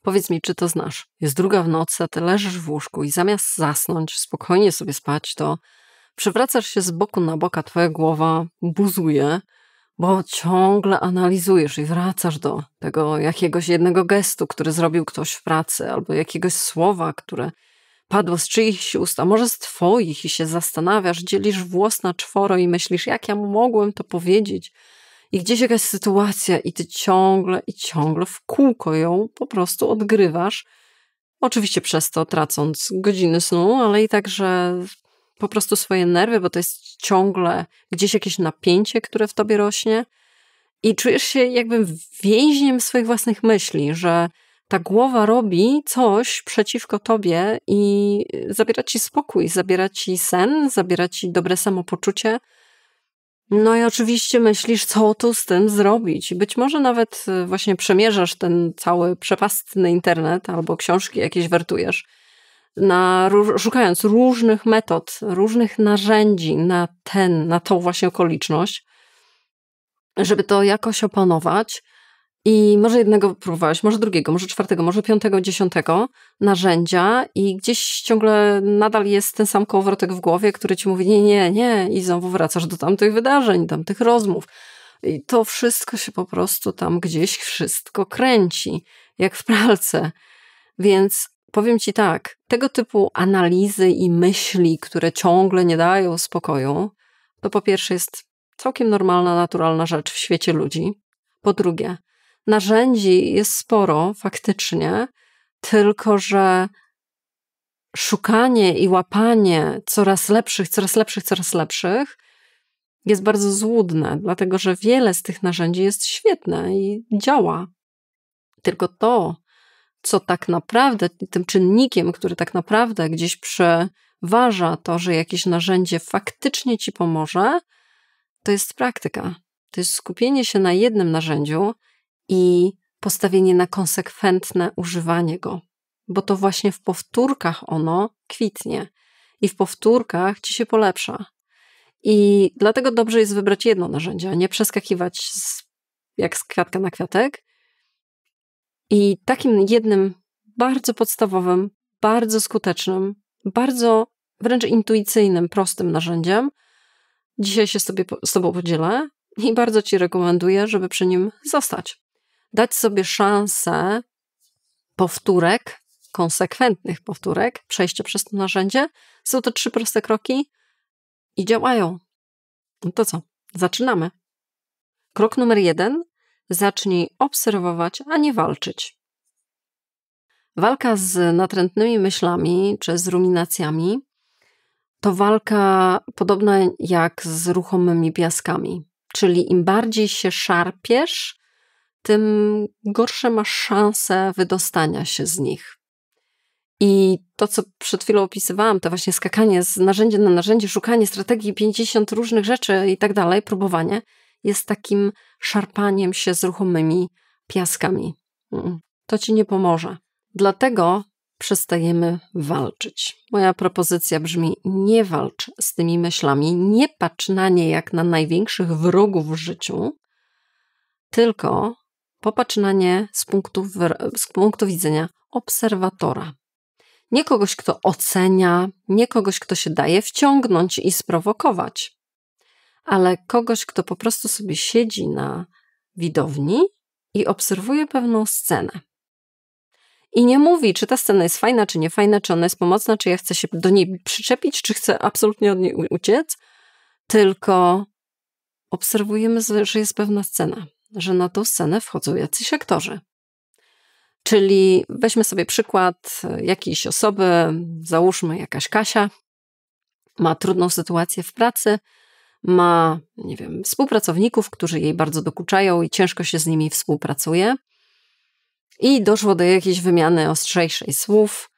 Powiedz mi, czy to znasz? Jest 2 w nocy, a ty leżysz w łóżku i zamiast zasnąć, spokojnie sobie spać, to przewracasz się z boku na bok, a twoja głowa buzuje, bo ciągle analizujesz i wracasz do tego jakiegoś jednego gestu, który zrobił ktoś w pracy, albo jakiegoś słowa, które padło z czyichś ust, a może z twoich i się zastanawiasz, dzielisz włos na 4 i myślisz, jak ja mogłem to powiedzieć. I gdzieś jakaś sytuacja i ty ciągle i ciągle w kółko ją po prostu odgrywasz. Oczywiście przez to tracąc godziny snu, ale i także po prostu swoje nerwy, bo to jest ciągle gdzieś jakieś napięcie, które w tobie rośnie i czujesz się jakby więźniem swoich własnych myśli, że ta głowa robi coś przeciwko tobie i zabiera ci spokój, zabiera ci sen, zabiera ci dobre samopoczucie. No i oczywiście myślisz, co tu z tym zrobić. I być może nawet właśnie przemierzasz ten cały przepastny internet albo książki jakieś wertujesz, szukając różnych metod, różnych narzędzi na tą właśnie okoliczność, żeby to jakoś opanować. I może jednego próbowałeś, może drugiego, może 4, może 5, 10 narzędzia i gdzieś ciągle nadal jest ten sam kołowrotek w głowie, który ci mówi nie i znowu wracasz do tamtych wydarzeń, tamtych rozmów. I to wszystko się po prostu tam gdzieś wszystko kręci, jak w pralce. Więc powiem ci tak, tego typu analizy i myśli, które ciągle nie dają spokoju, to po pierwsze jest całkiem normalna, naturalna rzecz w świecie ludzi. Po drugie, narzędzi jest sporo, faktycznie, tylko że szukanie i łapanie coraz lepszych jest bardzo złudne, dlatego że wiele z tych narzędzi jest świetne i działa. Tylko to, co tak naprawdę, tym czynnikiem, który tak naprawdę gdzieś przeważa to, że jakieś narzędzie faktycznie ci pomoże, to jest praktyka. To jest skupienie się na jednym narzędziu i postawienie na konsekwentne używanie go. Bo to właśnie w powtórkach ono kwitnie. I w powtórkach ci się polepsza. I dlatego dobrze jest wybrać jedno narzędzie, a nie przeskakiwać jak z kwiatka na kwiatek. I takim jednym bardzo podstawowym, bardzo skutecznym, bardzo wręcz intuicyjnym, prostym narzędziem dzisiaj się z tobą podzielę i bardzo ci rekomenduję, żeby przy nim zostać. Dać sobie szansę powtórek, konsekwentnych powtórek, przejścia przez to narzędzie. Są to 3 proste kroki i działają. No to co? Zaczynamy. Krok numer 1. Zacznij obserwować, a nie walczyć. Walka z natrętnymi myślami czy z ruminacjami to walka podobna jak z ruchomymi piaskami. Czyli im bardziej się szarpiesz, tym gorsze masz szanse wydostania się z nich. I to, co przed chwilą opisywałam, to właśnie skakanie z narzędzia na narzędzie, szukanie strategii, 50 różnych rzeczy i tak dalej, próbowanie, jest takim szarpaniem się z ruchomymi piaskami. To ci nie pomoże. Dlatego przestajemy walczyć. Moja propozycja brzmi: nie walcz z tymi myślami, nie patrz na nie jak na największych wrogów w życiu, tylko popatrz na nie z punktu widzenia obserwatora. Nie kogoś, kto ocenia, nie kogoś, kto się daje wciągnąć i sprowokować, ale kogoś, kto po prostu sobie siedzi na widowni i obserwuje pewną scenę. I nie mówi, czy ta scena jest fajna, czy nie fajna, czy ona jest pomocna, czy ja chcę się do niej przyczepić, czy chcę absolutnie od niej uciec, tylko obserwujemy, że jest pewna scena, że na tą scenę wchodzą jacyś aktorzy. Czyli weźmy sobie przykład jakiejś osoby, załóżmy jakaś Kasia, ma trudną sytuację w pracy, ma, nie wiem, współpracowników, którzy jej bardzo dokuczają i ciężko się z nimi współpracuje. I doszło do jakiejś wymiany ostrzejszej słów.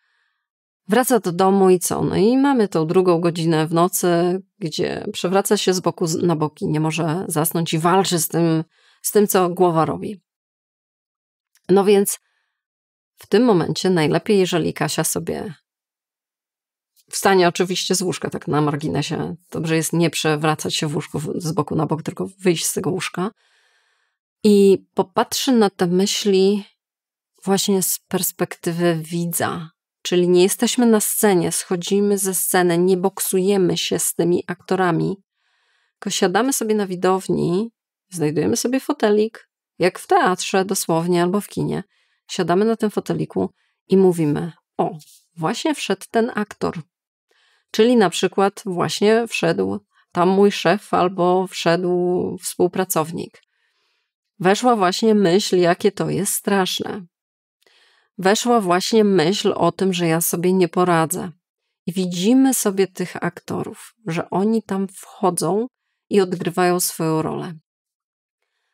Wraca do domu i co? No i mamy tą 2 godzinę w nocy, gdzie przewraca się z boku na boki, nie może zasnąć i walczy z tym, co głowa robi. No więc w tym momencie najlepiej, jeżeli Kasia sobie wstanie oczywiście z łóżka, tak na marginesie. Dobrze jest nie przewracać się w łóżku z boku na bok, tylko wyjść z tego łóżka i popatrzy na te myśli właśnie z perspektywy widza. Czyli nie jesteśmy na scenie, schodzimy ze sceny, nie boksujemy się z tymi aktorami, tylko siadamy sobie na widowni, znajdujemy sobie fotelik, jak w teatrze dosłownie albo w kinie. Siadamy na tym foteliku i mówimy: o, właśnie wszedł ten aktor. Czyli na przykład właśnie wszedł tam mój szef albo wszedł współpracownik. Weszła właśnie myśl, jakie to jest straszne. Weszła właśnie myśl o tym, że ja sobie nie poradzę. I widzimy sobie tych aktorów, że oni tam wchodzą i odgrywają swoją rolę.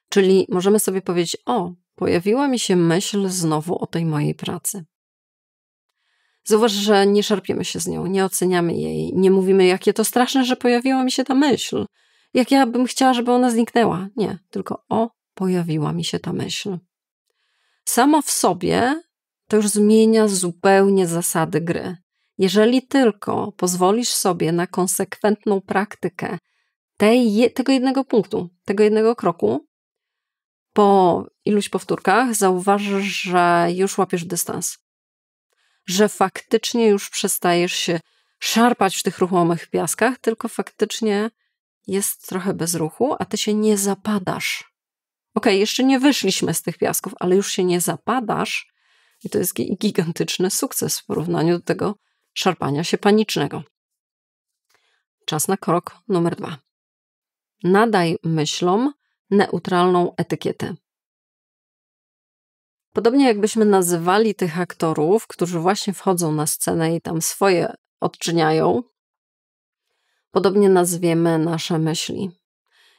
Czyli możemy sobie powiedzieć: o, pojawiła mi się myśl znowu o tej mojej pracy. Zauważ, że nie szarpiemy się z nią, nie oceniamy jej, nie mówimy, jakie to straszne, że pojawiła mi się ta myśl. Jak ja bym chciała, żeby ona zniknęła. Nie, tylko o, pojawiła mi się ta myśl. Samo w sobie to już zmienia zupełnie zasady gry. Jeżeli tylko pozwolisz sobie na konsekwentną praktykę tego jednego punktu, tego jednego kroku, po iluś powtórkach zauważysz, że już łapiesz dystans. Że faktycznie już przestajesz się szarpać w tych ruchomych piaskach, tylko faktycznie jest trochę bez ruchu, a ty się nie zapadasz. Okej, jeszcze nie wyszliśmy z tych piasków, ale już się nie zapadasz i to jest gigantyczny sukces w porównaniu do tego szarpania się panicznego. Czas na krok numer 2. Nadaj myślom neutralną etykietę. Podobnie jakbyśmy nazywali tych aktorów, którzy właśnie wchodzą na scenę i tam swoje odczyniają, podobnie nazwiemy nasze myśli.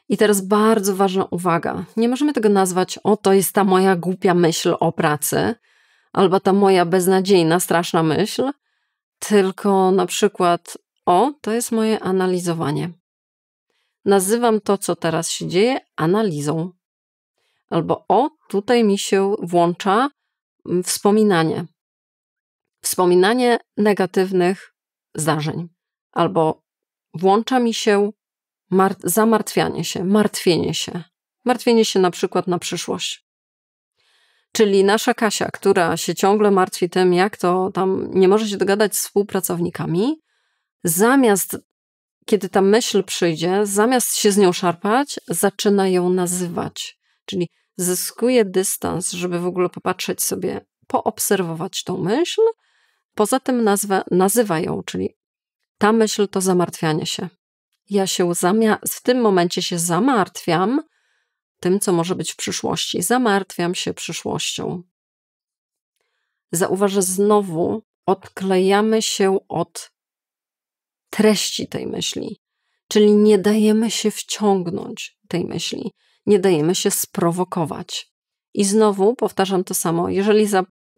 I teraz bardzo ważna uwaga. Nie możemy tego nazwać: o, to jest ta moja głupia myśl o pracy, albo ta moja beznadziejna, straszna myśl, tylko na przykład: o, to jest moje analizowanie. Nazywam to, co teraz się dzieje, analizą. Albo: o, tutaj mi się włącza wspominanie. Wspominanie negatywnych zdarzeń. Albo włącza mi się zamartwianie się, martwienie się. Martwienie się na przykład na przyszłość. Czyli nasza Kasia, która się ciągle martwi tym, jak to tam nie może się dogadać z współpracownikami, zamiast, kiedy ta myśl przyjdzie, zamiast się z nią szarpać, zaczyna ją nazywać. Czyli zyskuje dystans, żeby w ogóle popatrzeć sobie, poobserwować tą myśl. Poza tym nazywa ją, czyli ta myśl to zamartwianie się. Ja się w tym momencie się zamartwiam tym, co może być w przyszłości. Zamartwiam się przyszłością. Zauważ, że znowu odklejamy się od treści tej myśli. Czyli nie dajemy się wciągnąć tej myśli. Nie dajemy się sprowokować. I znowu powtarzam to samo. Jeżeli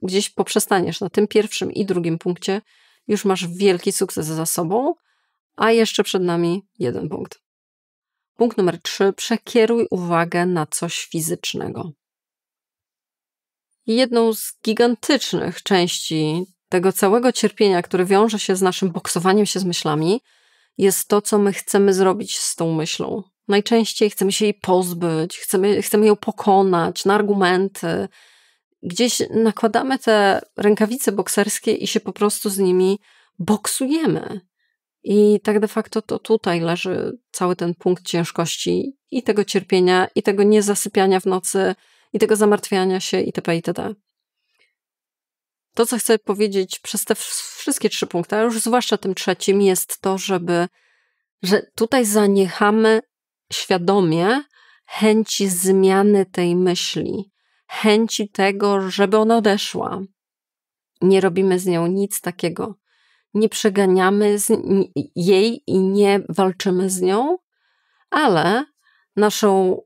gdzieś poprzestaniesz na tym pierwszym i drugim punkcie, już masz wielki sukces za sobą, a jeszcze przed nami jeden punkt. Punkt numer 3. Przekieruj uwagę na coś fizycznego. Jedną z gigantycznych części tego całego cierpienia, które wiąże się z naszym boksowaniem się z myślami, jest to, co my chcemy zrobić z tą myślą. Najczęściej chcemy się jej pozbyć, chcemy ją pokonać na argumenty. Gdzieś nakładamy te rękawice bokserskie i się po prostu z nimi boksujemy. I tak de facto to tutaj leży cały ten punkt ciężkości i tego cierpienia, i tego niezasypiania w nocy, i tego zamartwiania się itp. itd. To, co chcę powiedzieć przez te wszystkie 3 punkty, a już zwłaszcza tym trzecim, jest to, że tutaj zaniechamy świadomie chęci zmiany tej myśli, chęci tego, żeby ona odeszła. Nie robimy z nią nic takiego. Nie przeganiamy jej i nie walczymy z nią, ale naszą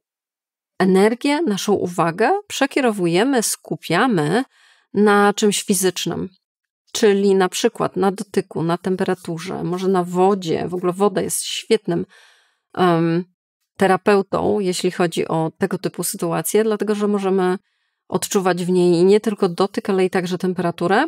energię, naszą uwagę przekierowujemy, skupiamy na czymś fizycznym. Czyli na przykład na dotyku, na temperaturze, może na wodzie. W ogóle woda jest świetnym terapeutą, jeśli chodzi o tego typu sytuacje, dlatego że możemy odczuwać w niej nie tylko dotyk, ale i także temperaturę,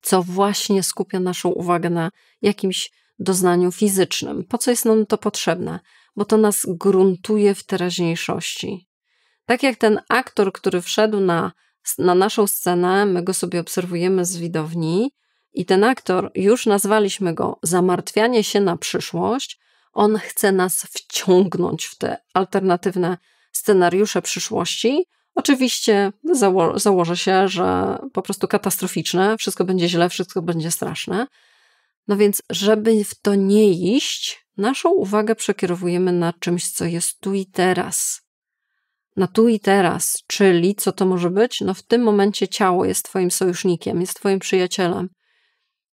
co właśnie skupia naszą uwagę na jakimś doznaniu fizycznym. Po co jest nam to potrzebne? Bo to nas gruntuje w teraźniejszości. Tak jak ten aktor, który wszedł na na naszą scenę, my go sobie obserwujemy z widowni i ten aktor, już nazwaliśmy go zamartwianie się na przyszłość, on chce nas wciągnąć w te alternatywne scenariusze przyszłości. Oczywiście założę się, że po prostu katastroficzne, wszystko będzie źle, wszystko będzie straszne. No więc, żeby w to nie iść, naszą uwagę przekierowujemy na czymś, co jest tu i teraz. Na tu i teraz, czyli co to może być? No w tym momencie ciało jest twoim sojusznikiem, jest twoim przyjacielem.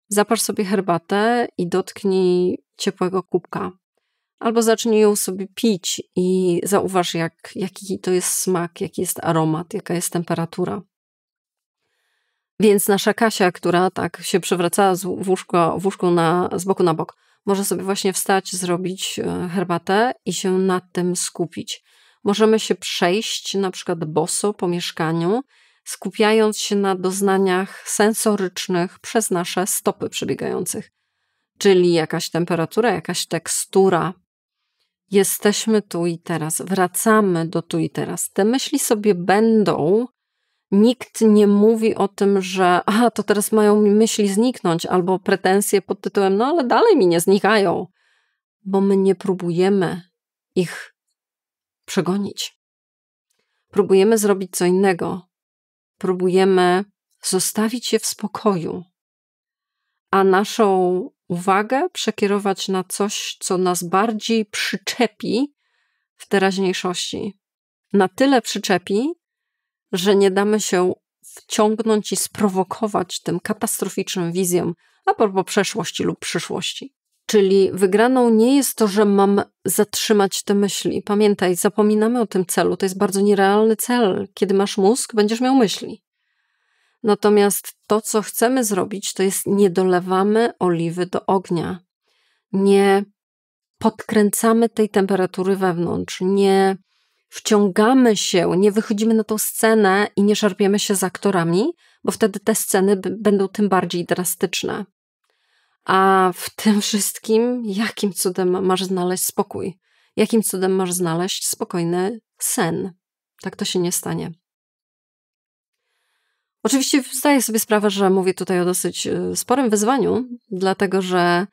Zaparz sobie herbatę i dotknij ciepłego kubka. Albo zacznij ją sobie pić i zauważ, jaki to jest smak, jaki jest aromat, jaka jest temperatura. Więc nasza Kasia, która tak się przewracała z łóżku z boku na bok, może sobie właśnie wstać, zrobić herbatę i się nad tym skupić. Możemy się przejść na przykład boso po mieszkaniu, skupiając się na doznaniach sensorycznych przez nasze stopy przebiegających. Czyli jakaś temperatura, jakaś tekstura. Jesteśmy tu i teraz, wracamy do tu i teraz. Te myśli sobie będą. Nikt nie mówi o tym, że to teraz mają mi myśli zniknąć, albo pretensje pod tytułem, no ale dalej mi nie znikają, bo my nie próbujemy ich przegonić. Próbujemy zrobić co innego. Próbujemy zostawić je w spokoju, a naszą uwagę przekierować na coś, co nas bardziej przyczepi w teraźniejszości. Na tyle przyczepi, że nie damy się wciągnąć i sprowokować tym katastroficznym wizjom a propos przeszłości lub przyszłości. Czyli wygraną nie jest to, że mam zatrzymać te myśli. Pamiętaj, zapominamy o tym celu. To jest bardzo nierealny cel. Kiedy masz mózg, będziesz miał myśli. Natomiast to, co chcemy zrobić, to jest nie dolewamy oliwy do ognia. Nie podkręcamy tej temperatury wewnątrz. Nie wciągamy się, nie wychodzimy na tą scenę i nie szarpiemy się z aktorami, bo wtedy te sceny będą tym bardziej drastyczne. A w tym wszystkim, jakim cudem masz znaleźć spokój? Jakim cudem masz znaleźć spokojny sen? Tak to się nie stanie. Oczywiście zdaję sobie sprawę, że mówię tutaj o dosyć sporym wyzwaniu, dlatego że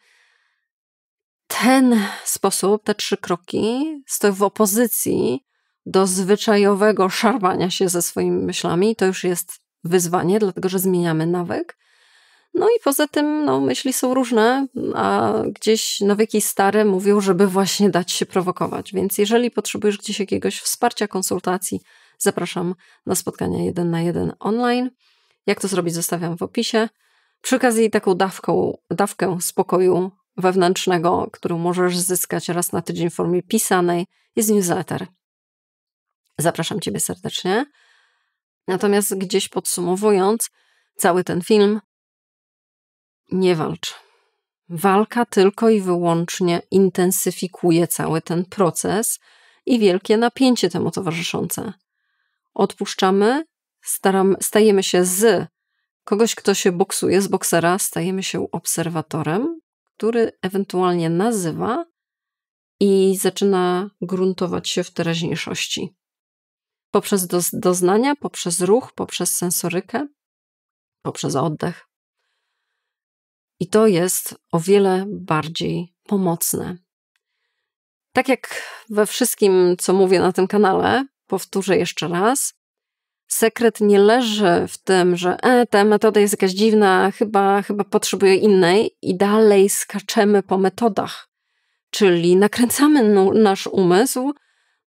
ten sposób, te 3 kroki stoją w opozycji do zwyczajowego szarpania się ze swoimi myślami. To już jest wyzwanie, dlatego że zmieniamy nawyk. No i poza tym myśli są różne, a gdzieś nawyki stare mówią, żeby właśnie dać się prowokować. Więc jeżeli potrzebujesz gdzieś jakiegoś wsparcia, konsultacji, zapraszam na spotkania 1 na 1 online. Jak to zrobić, zostawiam w opisie. Przy okazji taką dawkę spokoju wewnętrznego, którą możesz zyskać raz na tydzień w formie pisanej, jest newsletter. Zapraszam Ciebie serdecznie. Natomiast gdzieś podsumowując cały ten film, nie walcz. Walka tylko i wyłącznie intensyfikuje cały ten proces i wielkie napięcie temu towarzyszące. Odpuszczamy, stajemy się z kogoś, kto się boksuje, z boksera, stajemy się obserwatorem, który ewentualnie nazywa i zaczyna gruntować się w teraźniejszości. Poprzez doznania, poprzez ruch, poprzez sensorykę, poprzez oddech. I to jest o wiele bardziej pomocne. Tak jak we wszystkim, co mówię na tym kanale, powtórzę jeszcze raz, sekret nie leży w tym, że ta metoda jest jakaś dziwna, chyba potrzebuję innej i dalej skaczemy po metodach. Czyli nakręcamy nasz umysł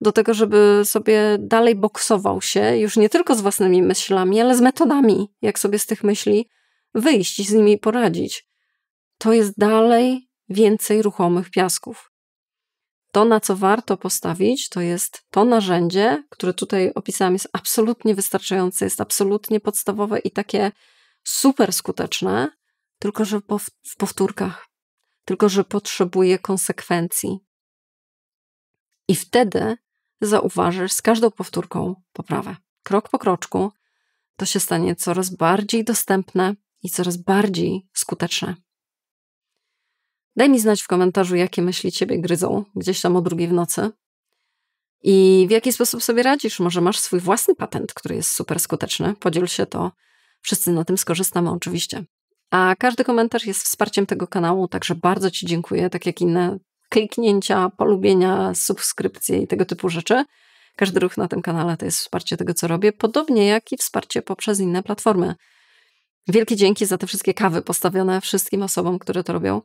do tego, żeby sobie dalej boksował się już nie tylko z własnymi myślami, ale z metodami, jak sobie z tych myśli wyjść i z nimi poradzić. To jest dalej więcej ruchomych piasków. To, na co warto postawić, to jest to narzędzie, które tutaj opisałam, jest absolutnie wystarczające, jest absolutnie podstawowe i takie super skuteczne, tylko że w powtórkach, tylko że potrzebuje konsekwencji. I wtedy zauważysz z każdą powtórką poprawę. Krok po kroczku to się stanie coraz bardziej dostępne i coraz bardziej skuteczne. Daj mi znać w komentarzu, jakie myśli Ciebie gryzą gdzieś tam o 2:00 w nocy. I w jaki sposób sobie radzisz? Może masz swój własny patent, który jest super skuteczny? Podziel się, to wszyscy na tym skorzystamy oczywiście. A każdy komentarz jest wsparciem tego kanału, także bardzo Ci dziękuję, tak jak inne kliknięcia, polubienia, subskrypcje i tego typu rzeczy. Każdy ruch na tym kanale to jest wsparcie tego, co robię, podobnie jak i wsparcie poprzez inne platformy. Wielkie dzięki za te wszystkie kawy postawione wszystkim osobom, które to robią.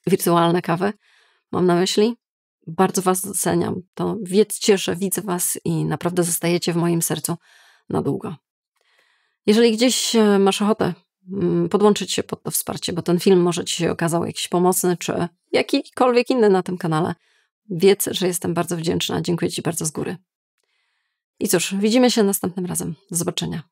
Wirtualne kawy, mam na myśli. Bardzo Was doceniam. To wiedzcie, że widzę Was i naprawdę zostajecie w moim sercu na długo. Jeżeli gdzieś masz ochotę podłączyć się pod to wsparcie, bo ten film może Ci się okazał jakiś pomocny, czy jakikolwiek inny na tym kanale, wiedz, że jestem bardzo wdzięczna. Dziękuję Ci bardzo z góry. I cóż, widzimy się następnym razem. Do zobaczenia.